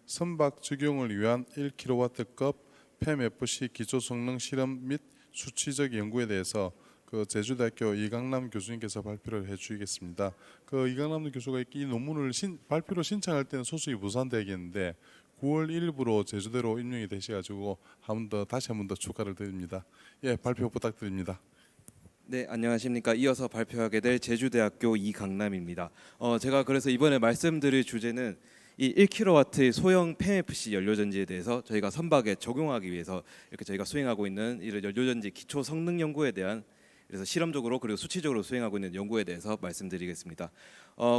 선박 적용을 위한 1kW급 팹FC 기초성능 실험 및 수치적 연구에 대해서 제주대학교 이강남 교수님께서 발표를 해주시겠습니다. 이강남 교수가 이 논문을 발표로 신청할 때는 소속이 부산대학이었는데 9월 1일부로 제주대로 임명이 되셔가지고 다시 한 번 더 축하를 드립니다. 예, 발표 부탁드립니다. 네, 안녕하십니까. 이어서 발표하게 될 제주대학교 이강남입니다. 제가 그래서 이번에 말씀드릴 주제는 이 1kW의 소형 팹FC 연료전지에 대해서 저희가 선박에 적용하기 위해서 이렇게 저희가 수행하고 있는 이런 연료전지 기초 성능 연구에 대한, 그래서 실험적으로 그리고 수치적으로 수행하고 있는 연구에 대해서 말씀드리겠습니다.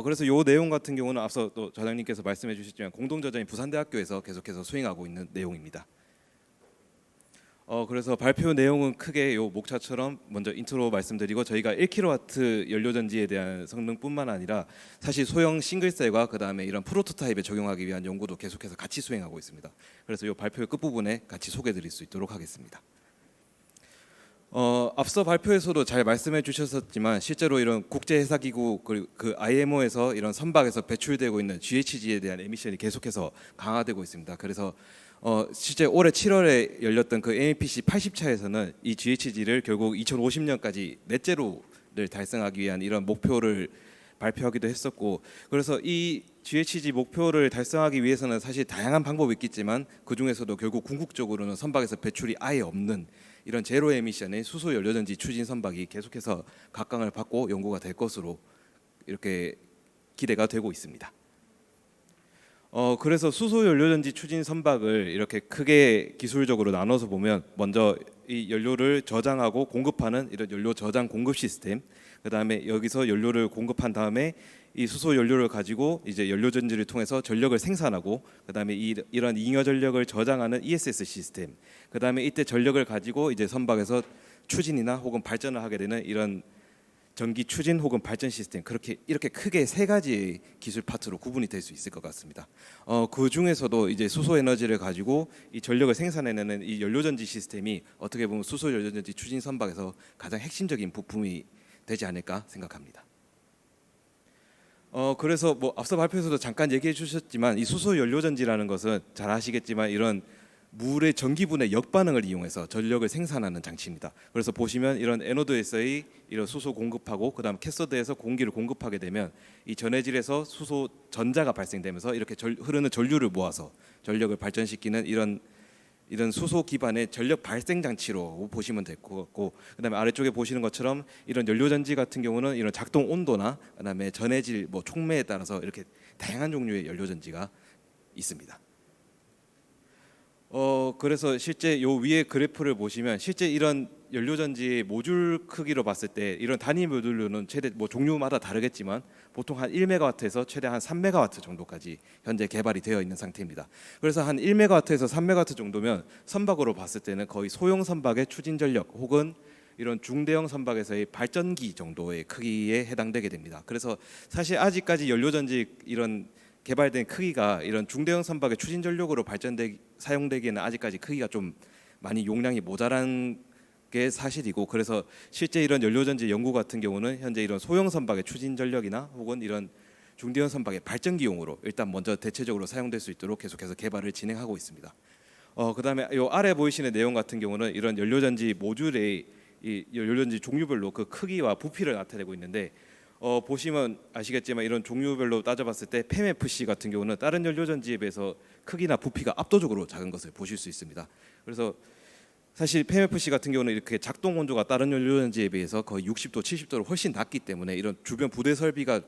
그래서 이 내용 같은 경우는 앞서 또 좌장님께서 말씀해 주셨지만 공동저자인 부산대학교에서 계속해서 수행하고 있는 내용입니다. 그래서 발표 내용은 크게 요 목차처럼 먼저 인트로 말씀드리고, 저희가 1kW 연료전지에 대한 성능뿐만 아니라 사실 소형 싱글셀과 그다음에 이런 프로토타입에 적용하기 위한 연구도 계속해서 같이 수행하고 있습니다. 그래서 요 발표의 끝부분에 같이 소개드릴 수 있도록 하겠습니다. 앞서 발표에서도 잘 말씀해 주셨었지만 실제로 이런 국제해사기구 그리고 그 IMO에서 이런 선박에서 배출되고 있는 GHG에 대한 에미션이 계속해서 강화되고 있습니다. 그래서 실제 올해 7월에 열렸던 그 MEPC 80차에서는 이 GHG를 결국 2050년까지 넷제로를 달성하기 위한 이런 목표를 발표하기도 했었고, 그래서 이 GHG 목표를 달성하기 위해서는 사실 다양한 방법이 있겠지만 그 중에서도 결국 궁극적으로는 선박에서 배출이 아예 없는 이런 제로 에미션의 수소 연료전지 추진 선박이 계속해서 각광을 받고 연구가 될 것으로 이렇게 기대가 되고 있습니다. 그래서 수소 연료전지 추진 선박을 이렇게 크게 기술적으로 나눠서 보면, 먼저 이 연료를 저장하고 공급하는 이런 연료 저장 공급 시스템, 그다음에 여기서 연료를 공급한 다음에 이 수소 연료를 가지고 이제 연료전지를 통해서 전력을 생산하고, 그다음에 이런 잉여 전력을 저장하는 ESS 시스템, 그다음에 이때 전력을 가지고 이제 선박에서 추진이나 혹은 발전을 하게 되는 이런 전기 추진 혹은 발전 시스템, 이렇게 크게 세 가지 기술 파트로 구분이 될 수 있을 것 같습니다. 그 중에서도 이제 수소 에너지를 가지고 이 전력을 생산해내는 이 연료전지 시스템이 어떻게 보면 수소 연료전지 추진 선박에서 가장 핵심적인 부품이 되지 않을까 생각합니다. 그래서 뭐 앞서 발표에서도 잠깐 얘기해 주셨지만 이 수소 연료전지라는 것은 잘 아시겠지만 이런 물의 전기분해 역반응을 이용해서 전력을 생산하는 장치입니다. 그래서 보시면 이런 에노드에서의 이런 수소 공급하고 그다음 캐소드에서 공기를 공급하게 되면 이 전해질에서 수소 전자가 발생되면서 이렇게 흐르는 전류를 모아서 전력을 발전시키는 이런 수소 기반의 전력 발생 장치로 보시면 될 것 같고, 그다음에 아래쪽에 보시는 것처럼 이런 연료전지 같은 경우는 이런 작동 온도나 그다음에 전해질 뭐 촉매에 따라서 이렇게 다양한 종류의 연료전지가 있습니다. 그래서 실제 요 위에 그래프를 보시면 실제 이런 연료전지 모듈 크기로 봤을 때 이런 단위 모듈로는 최대 뭐 종류마다 다르겠지만 보통 한 1메가와트에서 최대 한 3메가와트 정도까지 현재 개발이 되어 있는 상태입니다. 그래서 한 1메가와트에서 3메가와트 정도면 선박으로 봤을 때는 거의 소형 선박의 추진 전력 혹은 이런 중대형 선박에서의 발전기 정도의 크기에 해당되게 됩니다. 그래서 사실 아직까지 연료전지 이런 개발된 크기가 이런 중대형 선박의 추진 전력으로 사용되기에는 아직까지 크기가 좀 많이 용량이 모자란 게 사실이고, 그래서 실제 이런 연료전지 연구 같은 경우는 현재 이런 소형 선박의 추진 전력이나 혹은 이런 중대형 선박의 발전기용으로 일단 먼저 대체적으로 사용될 수 있도록 계속해서 개발을 진행하고 있습니다. 그다음에 이 아래 보이시는 내용 같은 경우는 이런 연료전지 모듈의 이 연료전지 종류별로 그 크기와 부피를 나타내고 있는데, 보시면 아시겠지만 이런 종류별로 따져봤을 때 팹FC 같은 경우는 다른 연료전지에 비해서 크기나 부피가 압도적으로 작은 것을 보실 수 있습니다. 그래서 사실 팹FC 같은 경우는 이렇게 작동 온도가 다른 연료전지에 비해서 거의 60도, 70도로 훨씬 낮기 때문에 이런 주변 부대 설비가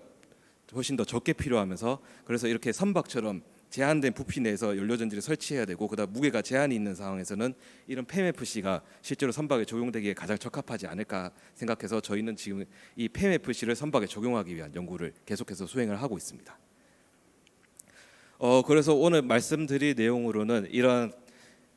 훨씬 더 적게 필요하면서, 그래서 이렇게 선박처럼 제한된 부피 내에서 연료전지를 설치해야 되고 그다음 무게가 제한이 있는 상황에서는 이런 팹FC가 실제로 선박에 적용되기에 가장 적합하지 않을까 생각해서 저희는 지금 이 팹FC를 선박에 적용하기 위한 연구를 계속해서 수행을 하고 있습니다. 그래서 오늘 말씀드릴 내용으로는 이런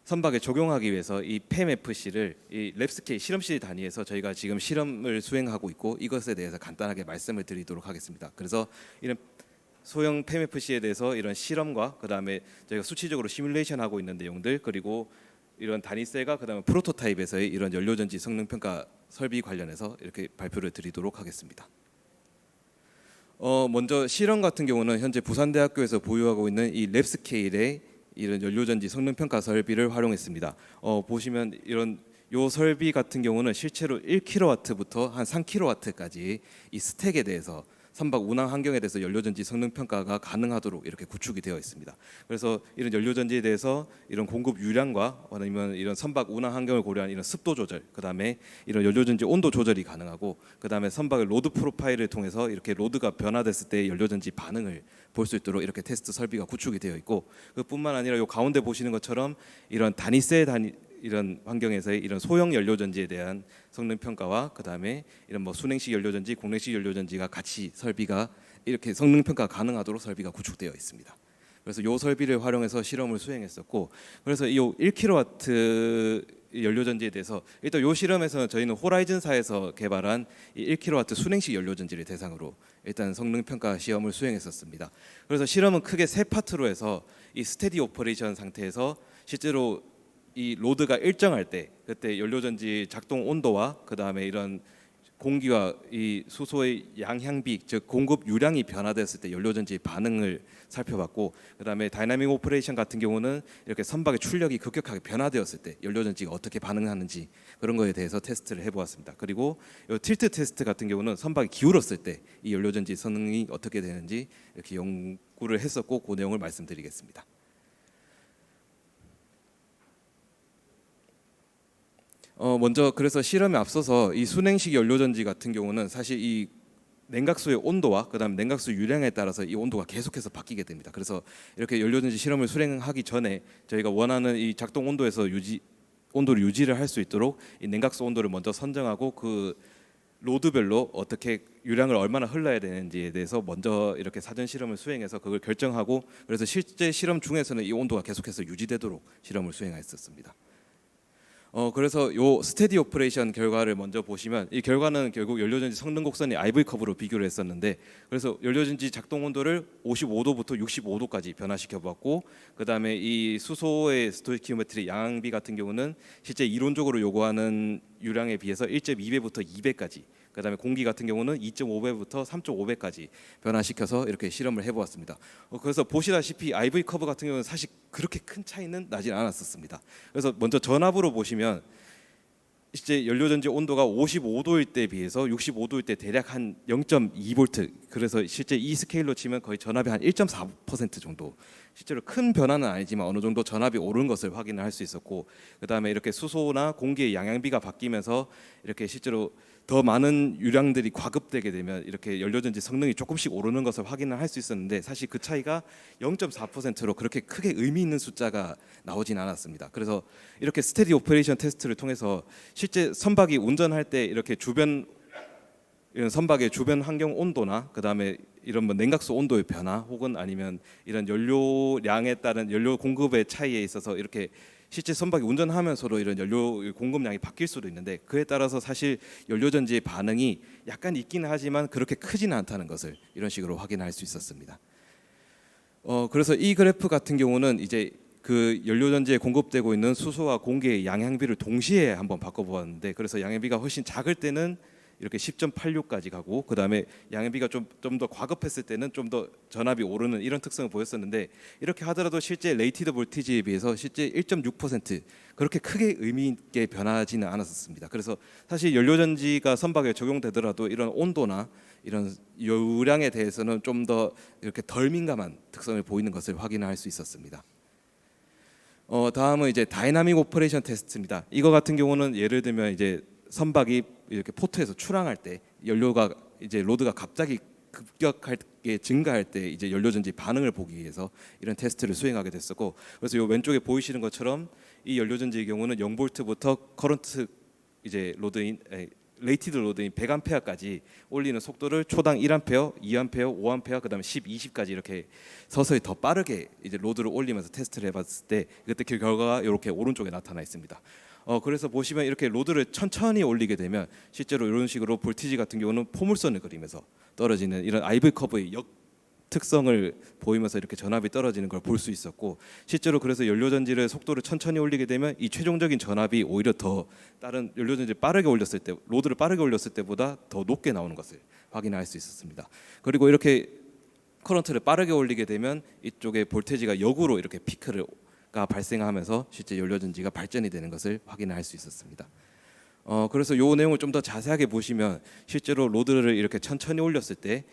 선박에 적용하기 위해서 이 팹FC를 이 랩스케일 실험실 단위에서 저희가 지금 실험을 수행하고 있고 이것에 대해서 간단하게 말씀을 드리도록 하겠습니다. 그래서 이런 소형 팹FC에 대해서 이런 실험과 그다음에 저희가 수치적으로 시뮬레이션 하고 있는 내용들, 그리고 이런 단위셀과 그다음에 프로토타입에서의 이런 연료전지 성능 평가 설비 관련해서 이렇게 발표를 드리도록 하겠습니다. 먼저 실험 같은 경우는 현재 부산대학교에서 보유하고 있는 이 랩스케일의 이런 연료전지 성능 평가 설비를 활용했습니다. 보시면 이런 요 설비 같은 경우는 실제로 1kW부터 한 3kW까지 이 스택에 대해서 선박 운항 환경에 대해서 연료전지 성능 평가가 가능하도록 이렇게 구축이 되어 있습니다. 그래서 이런 연료전지에 대해서 이런 공급 유량과 아니면 이런 선박 운항 환경을 고려한 이런 습도 조절, 그다음에 이런 연료전지 온도 조절이 가능하고, 그다음에 선박의 로드 프로파일을 통해서 이렇게 로드가 변화됐을 때 연료전지 반응을 볼 수 있도록 이렇게 테스트 설비가 구축이 되어 있고, 그뿐만 아니라 요 가운데 보시는 것처럼 이런 이런 환경에서의 이런 소형 연료전지에 대한 성능 평가와 그다음에 이런 뭐 순행식 연료전지, 공랭식 연료전지가 같이 설비가 이렇게 성능 평가 가능하도록 설비가 구축되어 있습니다. 그래서 이 설비를 활용해서 실험을 수행했었고, 그래서 이 1kW 연료전지에 대해서 일단 이 실험에서는 저희는 호라이즌사에서 개발한 이 1kW 순행식 연료전지를 대상으로 일단 성능 평가 시험을 수행했었습니다. 그래서 실험은 크게 세 파트로 해서 이 스테디 오퍼레이션 상태에서 실제로 이 로드가 일정할 때 그때 연료전지 작동 온도와 그다음에 이런 공기와 이 수소의 양향비, 즉 공급 유량이 변화됐을 때 연료전지 반응을 살펴봤고, 그다음에 다이나믹 오퍼레이션 같은 경우는 이렇게 선박의 출력이 급격하게 변화되었을 때 연료전지가 어떻게 반응하는지 그런 거에 대해서 테스트를 해보았습니다. 그리고 이 틸트 테스트 같은 경우는 선박이 기울었을 때 이 연료전지 성능이 어떻게 되는지 이렇게 연구를 했었고, 그 내용을 말씀드리겠습니다. 먼저 그래서 실험에 앞서서 이 순행식 연료전지 같은 경우는 사실 이 냉각수의 온도와 그다음 냉각수 유량에 따라서 이 온도가 계속해서 바뀌게 됩니다. 그래서 이렇게 연료전지 실험을 수행하기 전에 저희가 원하는 이 작동 온도에서 온도를 유지를 할 수 있도록 이 냉각수 온도를 먼저 선정하고, 그 로드별로 어떻게 유량을 얼마나 흘러야 되는지에 대해서 먼저 이렇게 사전 실험을 수행해서 그걸 결정하고, 그래서 실제 실험 중에서는 이 온도가 계속해서 유지되도록 실험을 수행했었습니다. 그래서 요 스테디 오퍼레이션 결과를 먼저 보시면, 이 결과는 결국 연료전지 성능 곡선이 IV 커브로 비교를 했었는데, 그래서 연료전지 작동 온도를 55도부터 65도까지 변화시켜 봤고, 그다음에 이 수소의 스토이키오메트리 양비 같은 경우는 실제 이론적으로 요구하는 유량에 비해서 1.2배부터 2배까지, 그다음에 공기 같은 경우는 2.5배부터 3.5배까지 변화시켜서 이렇게 실험을 해보았습니다. 그래서 보시다시피 IV 커브 같은 경우는 사실 그렇게 큰 차이는 나진 않았었습니다. 그래서 먼저 전압으로 보시면 실제 연료전지 온도가 55도일 때 비해서 65도일 때 대략 한 0.2V, 그래서 실제 이 스케일로 치면 거의 전압이 한 1.4% 정도, 실제로 큰 변화는 아니지만 어느 정도 전압이 오른 것을 확인을 할 수 있었고, 그다음에 이렇게 수소나 공기의 양향비가 바뀌면서 이렇게 실제로 더 많은 유량들이 과급되게 되면 이렇게 연료전지 성능이 조금씩 오르는 것을 확인을 할 수 있었는데, 사실 그 차이가 0.4%로 그렇게 크게 의미 있는 숫자가 나오진 않았습니다. 그래서 이렇게 스테디 오퍼레이션 테스트를 통해서 실제 선박이 운전할 때 이렇게 이런 선박의 주변 환경 온도나 그다음에 이런 뭐 냉각수 온도의 변화, 혹은 아니면 이런 연료량에 따른 연료 공급의 차이에 있어서 이렇게 실제 선박이 운전하면서도 이런 연료 공급량이 바뀔 수도 있는데, 그에 따라서 사실 연료전지의 반응이 약간 있긴 하지만 그렇게 크지는 않다는 것을 이런 식으로 확인할 수 있었습니다. 그래서 이 그래프 같은 경우는 이제 그 연료전지에 공급되고 있는 수소와 공기의 양향비를 동시에 한번 바꿔보았는데, 그래서 양향비가 훨씬 작을 때는 이렇게 10.86까지 가고, 그다음에 양향비가 좀 더 과급했을 때는 좀 더 전압이 오르는 이런 특성을 보였었는데, 이렇게 하더라도 실제 레이티드 볼티지에 비해서 실제 1.6% 그렇게 크게 의미 있게 변하지는 않았었습니다. 그래서 사실 연료전지가 선박에 적용되더라도 이런 온도나 이런 유량에 대해서는 좀 더 이렇게 덜 민감한 특성을 보이는 것을 확인할 수 있었습니다. 다음은 이제 다이나믹 오퍼레이션 테스트입니다. 이거 같은 경우는 예를 들면 이제 선박이 이렇게 포트에서 출항할 때 연료가 이제 로드가 갑자기 급격하게 증가할 때 이제 연료전지 반응을 보기 위해서 이런 테스트를 수행하게 됐었고, 그래서 이 왼쪽에 보이시는 것처럼 이 연료전지의 경우는 0V부터 커런트 이제 레이티드 로드인 100A까지 올리는 속도를 초당 1A, 2A, 5A, 그다음에 10, 20까지 이렇게 서서히 더 빠르게 이제 로드를 올리면서 테스트를 해봤을 때 그때 그 결과가 이렇게 오른쪽에 나타나 있습니다. 그래서 보시면 이렇게 로드를 천천히 올리게 되면 실제로 이런 식으로 볼티지 같은 경우는 포물선을 그리면서 떨어지는 이런 IV 커브의 특성을 보이면서 이렇게 전압이 떨어지는 걸 볼 수 있었고, 실제로 그래서 연료전지를 속도를 천천히 올리게 되면 이 최종적인 전압이 오히려 더 다른 연료전지를 빠르게 올렸을 때, 로드를 빠르게 올렸을 때보다 더 높게 나오는 것을 확인할 수 있었습니다. 그리고 이렇게 커런트를 빠르게 올리게 되면 이쪽에 볼테지가 역으로 이렇게 피크를 발생하면서 실제 연료전지가 발전이 되는 것을 확인할 수 있었습니다. 그래서 요 내용을 좀 더 자세하게 보시면 실제로 로드를 이렇게 천천히 올렸을 때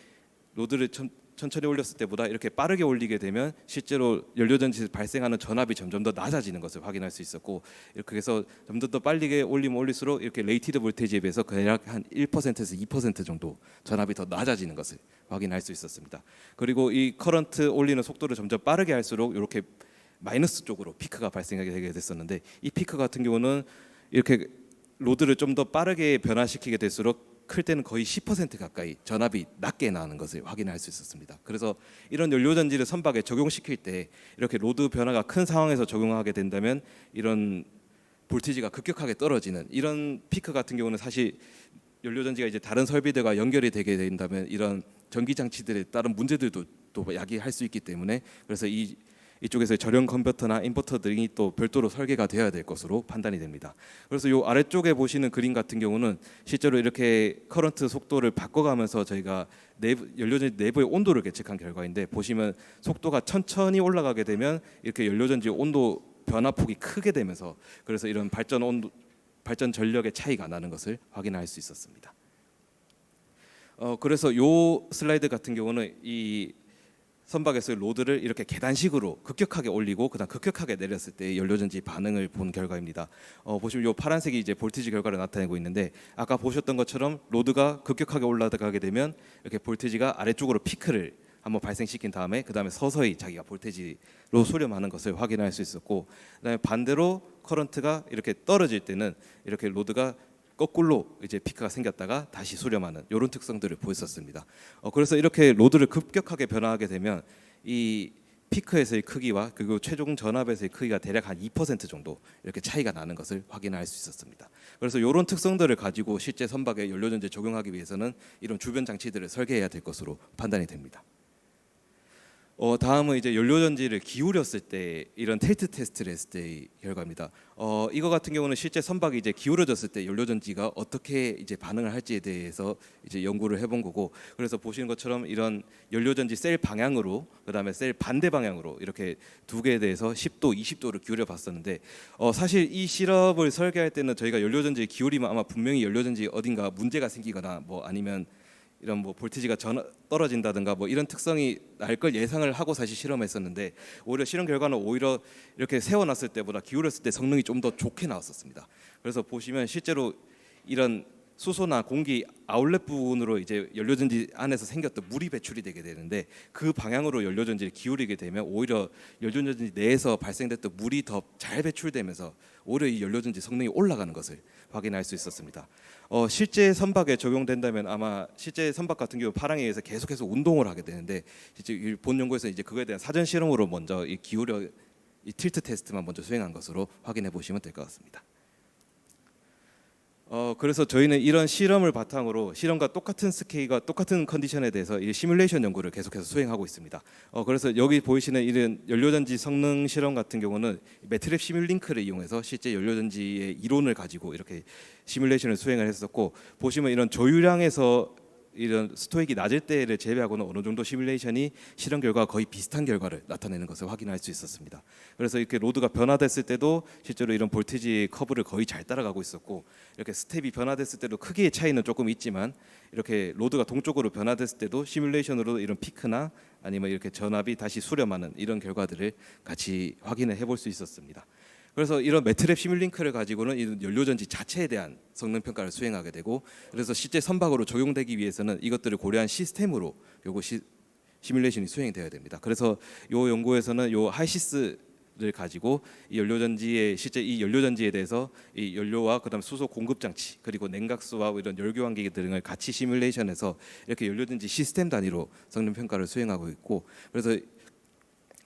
천천히 올렸을 때보다 이렇게 빠르게 올리게 되면 실제로 연료전지에서 발생하는 전압이 점점 더 낮아지는 것을 확인할 수 있었고, 이렇게 해서 점점 더 빨리 올리면 올릴수록 이렇게 레이티드 볼테이지에 비해서 대략 한 1%에서 2% 정도 전압이 더 낮아지는 것을 확인할 수 있었습니다. 그리고 이 커런트 올리는 속도를 점점 빠르게 할수록 이렇게 마이너스 쪽으로 피크가 발생하게 되게 됐었는데, 이 피크 같은 경우는 이렇게 로드를 좀 더 빠르게 변화시키게 될수록 클 때는 거의 10% 가까이 전압이 낮게 나는 것을 확인할 수 있었습니다. 그래서 이런 연료전지를 선박에 적용시킬 때 이렇게 로드 변화가 큰 상황에서 적용하게 된다면 이런 볼티지가 급격하게 떨어지는 이런 피크 같은 경우는 사실 연료전지가 이제 다른 설비들과 연결이 되게 된다면 이런 전기 장치들에 따른 문제들도 또 야기할 수 있기 때문에, 그래서 이쪽에서 전력 컨버터나 인버터 등이 또 별도로 설계가 되어야 될 것으로 판단이 됩니다. 그래서 이 아래쪽에 보시는 그림 같은 경우는 실제로 이렇게 커런트 속도를 바꿔가면서 저희가 연료전지 내부의 온도를 계측한 결과인데, 보시면 속도가 천천히 올라가게 되면 이렇게 연료전지 온도 변화폭이 크게 되면서 그래서 이런 발전 전력의 차이가 나는 것을 확인할 수 있었습니다. 그래서 요 슬라이드 같은 경우는 이 선박에서 로드를 이렇게 계단식으로 급격하게 올리고 그다음 급격하게 내렸을 때 연료전지 반응을 본 결과입니다. 보시면 이 파란색이 이제 볼티지 결과를 나타내고 있는데, 아까 보셨던 것처럼 로드가 급격하게 올라가게 되면 이렇게 볼티지가 아래쪽으로 피크를 한번 발생시킨 다음에 그다음에 서서히 자기가 볼테이지로 수렴하는 것을 확인할 수 있었고, 그다음에 반대로 커런트가 이렇게 떨어질 때는 이렇게 로드가 거꾸로 이제 피크가 생겼다가 다시 수렴하는 이런 특성들을 보였었습니다. 그래서 이렇게 로드를 급격하게 변화하게 되면 이 피크에서의 크기와 그리고 최종 전압에서의 크기가 대략 한 2% 정도 이렇게 차이가 나는 것을 확인할 수 있었습니다. 그래서 이런 특성들을 가지고 실제 선박에 연료전지에 적용하기 위해서는 이런 주변 장치들을 설계해야 될 것으로 판단이 됩니다. 다음은 이제 연료전지를 기울였을 때 이런 틸트 테스트를 했을 때의 결과입니다. 이거 같은 경우는 실제 선박이 이제 기울어졌을 때 연료전지가 어떻게 이제 반응을 할지에 대해서 이제 연구를 해본 거고, 그래서 보시는 것처럼 이런 연료전지 셀 방향으로 그다음에 셀 반대 방향으로 이렇게 두 개에 대해서 10도, 20도를 기울여 봤었는데, 사실 이 실험을 설계할 때는 저희가 연료전지를 기울이면 아마 분명히 연료전지 어딘가 문제가 생기거나 뭐 아니면 이런 뭐 볼티지가 떨어진다든가 뭐 이런 특성이 날 걸 예상을 하고 사실 실험했었는데, 오히려 실험 결과는 오히려 이렇게 세워놨을 때보다 기울였을 때 성능이 좀 더 좋게 나왔었습니다. 그래서 보시면 실제로 이런 수소나 공기 아울렛 부분으로 이제 연료전지 안에서 생겼던 물이 배출이 되게 되는데, 그 방향으로 연료전지를 기울이게 되면 오히려 연료전지 내에서 발생됐던 물이 더 잘 배출되면서 오히려 이 연료전지 성능이 올라가는 것을 확인할 수 있었습니다. 실제 선박에 적용된다면 아마 실제 선박 같은 경우 파랑에 의해서 계속해서 운동을 하게 되는데, 실제 본 연구에서 이제 그거에 대한 사전 실험으로 먼저 이 틸트 테스트만 먼저 수행한 것으로 확인해 보시면 될 것 같습니다. 그래서 저희는 이런 실험을 바탕으로 실험과 똑같은 스케일과 똑같은 컨디션에 대해서 이 시뮬레이션 연구를 계속해서 수행하고 있습니다. 그래서 여기 보이시는 이런 연료전지 성능 실험 같은 경우는 매트랩 시뮬링크를 이용해서 실제 연료전지의 이론을 가지고 이렇게 시뮬레이션을 수행을 했었고, 보시면 이런 조유량에서 이런 스토익이 낮을 때를 제외하고는 어느 정도 시뮬레이션이 실험 결과와 거의 비슷한 결과를 나타내는 것을 확인할 수 있었습니다. 그래서 이렇게 로드가 변화됐을 때도 실제로 이런 볼티지 커브를 거의 잘 따라가고 있었고, 이렇게 스텝이 변화됐을 때도 크기의 차이는 조금 있지만 이렇게 로드가 동쪽으로 변화됐을 때도 시뮬레이션으로 이런 피크나 아니면 이렇게 전압이 다시 수렴하는 이런 결과들을 같이 확인을 해볼 수 있었습니다. 그래서 이런 매트랩 시뮬링크를 가지고는 이 연료전지 자체에 대한 성능 평가를 수행하게 되고, 그래서 실제 선박으로 적용되기 위해서는 이것들을 고려한 시스템으로 시뮬레이션이 수행되어야 됩니다. 그래서 이 연구에서는 이 하이시스를 가지고 이 연료전지의 실제 이 연료전지에 대해서 이 연료와 그다음 수소 공급 장치 그리고 냉각수와 이런 열교환기 등을 같이 시뮬레이션해서 이렇게 연료전지 시스템 단위로 성능 평가를 수행하고 있고, 그래서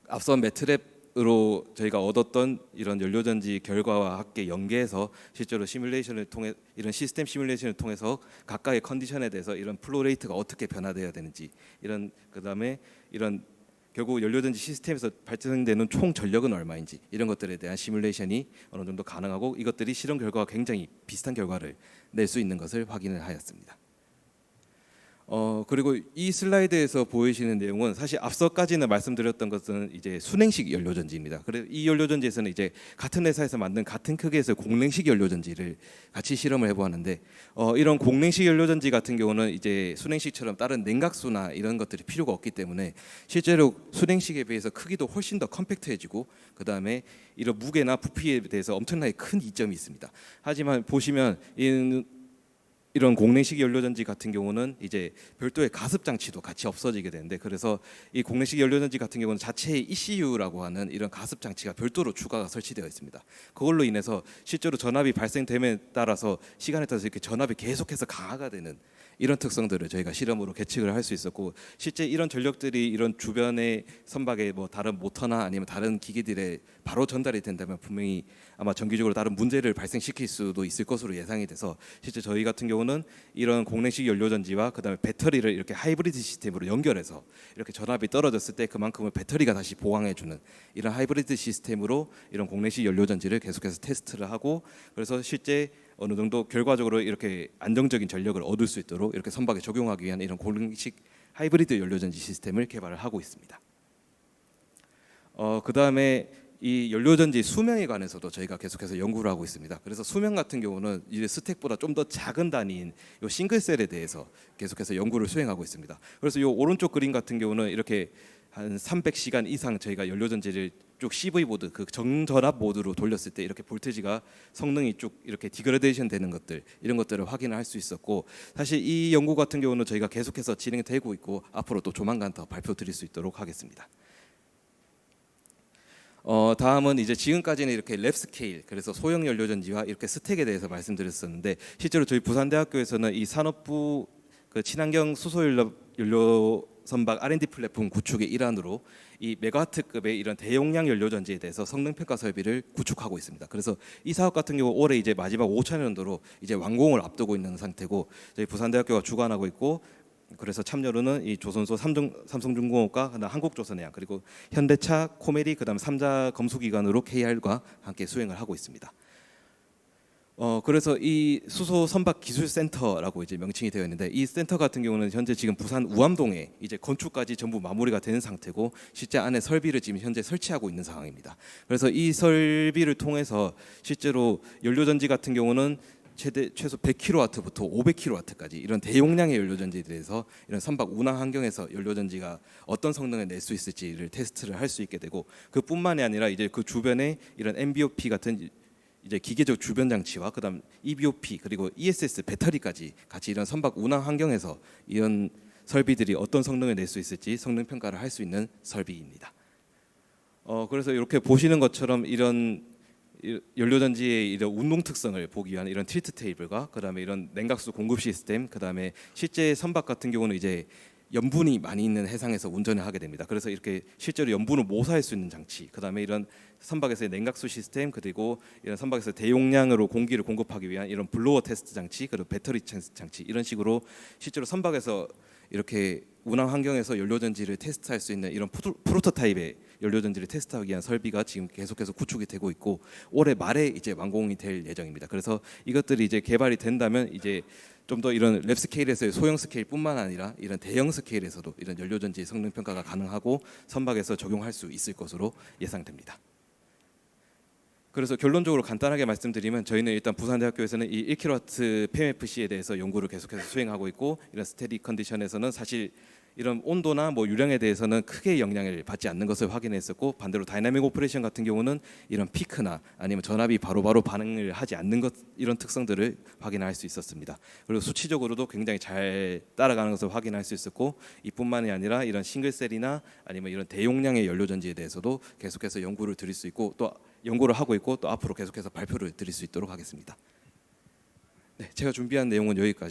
앞선 매트랩으로 저희가 얻었던 이런 연료전지 결과와 함께 연계해서 실제로 시뮬레이션을 통해 이런 시스템 시뮬레이션을 통해서 각각의 컨디션에 대해서 이런 플로 레이트가 어떻게 변화되어야 되는지, 이런 그다음에 이런 결국 연료전지 시스템에서 발생되는 총 전력은 얼마인지 이런 것들에 대한 시뮬레이션이 어느 정도 가능하고, 이것들이 실험 결과와 굉장히 비슷한 결과를 낼 수 있는 것을 확인을 하였습니다. 그리고 이 슬라이드에서 보이시는 내용은 사실 앞서까지는 말씀드렸던 것은 이제 순행식 연료전지입니다. 그래서 이 연료전지에서는 이제 같은 회사에서 만든 같은 크기에서 공랭식 연료전지를 같이 실험을 해보았는데 이런 공랭식 연료전지 같은 경우는 이제 순행식처럼 다른 냉각수나 이런 것들이 필요가 없기 때문에 실제로 순행식에 비해서 크기도 훨씬 더 컴팩트해지고 그 다음에 이런 무게나 부피에 대해서 엄청나게 큰 이점이 있습니다. 하지만 보시면 이런 공랭식 연료전지 같은 경우는 이제 별도의 가습 장치도 같이 없어지게 되는데, 그래서 이 공랭식 연료전지 같은 경우는 자체의 ECU라고 하는 이런 가습 장치가 별도로 추가가 설치되어 있습니다. 그걸로 인해서 실제로 전압이 발생됨에 따라서 시간에 따라서 이렇게 전압이 계속해서 강화가 되는 이런 특성들을 저희가 실험으로 계측을 할 수 있었고, 실제 이런 전력들이 이런 주변의 선박의 뭐 다른 모터나 아니면 다른 기기들에 바로 전달이 된다면 분명히 아마 정기적으로 다른 문제를 발생시킬 수도 있을 것으로 예상이 돼서, 실제 저희 같은 경우는 이런 공랭식 연료전지와 그다음에 배터리를 이렇게 하이브리드 시스템으로 연결해서 이렇게 전압이 떨어졌을 때 그만큼을 배터리가 다시 보강해주는 이런 하이브리드 시스템으로 이런 공랭식 연료전지를 계속해서 테스트를 하고, 그래서 실제 어느 정도 결과적으로 이렇게 안정적인 전력을 얻을 수 있도록 이렇게 선박에 적용하기 위한 이런 공랭식 하이브리드 연료전지 시스템을 개발을 하고 있습니다. 그 다음에 이 연료전지 수명에 관해서도 저희가 계속해서 연구를 하고 있습니다. 그래서 수명 같은 경우는 이제 스택보다 좀 더 작은 단위인 이 싱글셀에 대해서 계속해서 연구를 수행하고 있습니다. 그래서 이 오른쪽 그림 같은 경우는 이렇게 한 300시간 이상 저희가 연료전지를 쭉 CV 모드, 그 정전압 모드로 돌렸을 때 이렇게 볼테지가 성능이 쭉 이렇게 디그레데이션 되는 것들, 이런 것들을 확인을 할 수 있었고, 사실 이 연구 같은 경우는 저희가 계속해서 진행되고 있고 앞으로 또 조만간 더 발표드릴 수 있도록 하겠습니다. 다음은 이제 지금까지는 이렇게 랩 스케일, 그래서 소형 연료전지와 이렇게 스택에 대해서 말씀드렸었는데, 실제로 저희 부산대학교에서는 이 산업부 그 친환경 수소 연료 선박 R&D 플랫폼 구축의 일환으로 이 메가와트급의 이런 대용량 연료전지에 대해서 성능 평가 설비를 구축하고 있습니다. 그래서 이 사업 같은 경우 올해 이제 마지막 5차년도로 이제 완공을 앞두고 있는 상태고, 저희 부산대학교가 주관하고 있고, 그래서 참여로는 이 조선소, 삼성중공업과 그다음 한국조선해양, 그리고 현대차, 코메리, 그다음 3자 검수기관으로 KR과 함께 수행을 하고 있습니다. 그래서 이 수소 선박 기술 센터라고 이제 명칭이 되어 있는데, 이 센터 같은 경우는 현재 지금 부산 우암동에 이제 건축까지 전부 마무리가 된 상태고, 실제 안에 설비를 지금 현재 설치하고 있는 상황입니다. 그래서 이 설비를 통해서 실제로 연료전지 같은 경우는 최소 100kW부터 500kW까지 이런 대용량의 연료전지에 대해서 이런 선박 운항 환경에서 연료전지가 어떤 성능을 낼 수 있을지를 테스트를 할 수 있게 되고, 그뿐만이 아니라 이제 그 주변에 이런 MBOP 같은 이제 기계적 주변 장치와 그다음 EBOP 그리고 ESS 배터리까지 같이 이런 선박 운항 환경에서 이런 설비들이 어떤 성능을 낼 수 있을지 성능 평가를 할 수 있는 설비입니다. 그래서 이렇게 보시는 것처럼 이런 연료전지의 이런 운동 특성을 보기 위한 이런 틸트 테이블과 그다음에 이런 냉각수 공급 시스템, 그다음에 실제 선박 같은 경우는 이제 염분이 많이 있는 해상에서 운전을 하게 됩니다. 그래서 이렇게 실제로 염분을 모사할 수 있는 장치, 그다음에 이런 선박에서의 냉각수 시스템, 그리고 이런 선박에서 대용량으로 공기를 공급하기 위한 이런 블로어 테스트 장치, 그리고 배터리 장치, 이런 식으로 실제로 선박에서 이렇게 운항 환경에서 연료전지를 테스트할 수 있는 이런 프로토타입의 연료전지를 테스트하기 위한 설비가 지금 계속해서 구축이 되고 있고, 올해 말에 이제 완공이 될 예정입니다. 그래서 이것들이 이제 개발이 된다면 이제 좀 더 이런 랩 스케일에서의 소형 스케일뿐만 아니라 이런 대형 스케일에서도 이런 연료전지 성능 평가가 가능하고 선박에서 적용할 수 있을 것으로 예상됩니다. 그래서 결론적으로 간단하게 말씀드리면, 저희는 일단 부산대학교에서는 이 1kW PMFC에 대해서 연구를 계속해서 수행하고 있고, 이런 스테디 컨디션에서는 사실 이런 온도나 뭐 유량에 대해서는 크게 영향을 받지 않는 것을 확인했었고, 반대로 다이나믹 오퍼레이션 같은 경우는 이런 피크나 아니면 전압이 바로바로 반응을 하지 않는 것, 이런 특성들을 확인할 수 있었습니다. 그리고 수치적으로도 굉장히 잘 따라가는 것을 확인할 수 있었고, 이뿐만이 아니라 이런 싱글셀이나 아니면 이런 대용량의 연료전지에 대해서도 계속해서 연구를 드릴 수 있고, 또 연구를 하고 있고, 또 앞으로 계속해서 발표를 드릴 수 있도록 하겠습니다. 네, 제가 준비한 내용은 여기까지.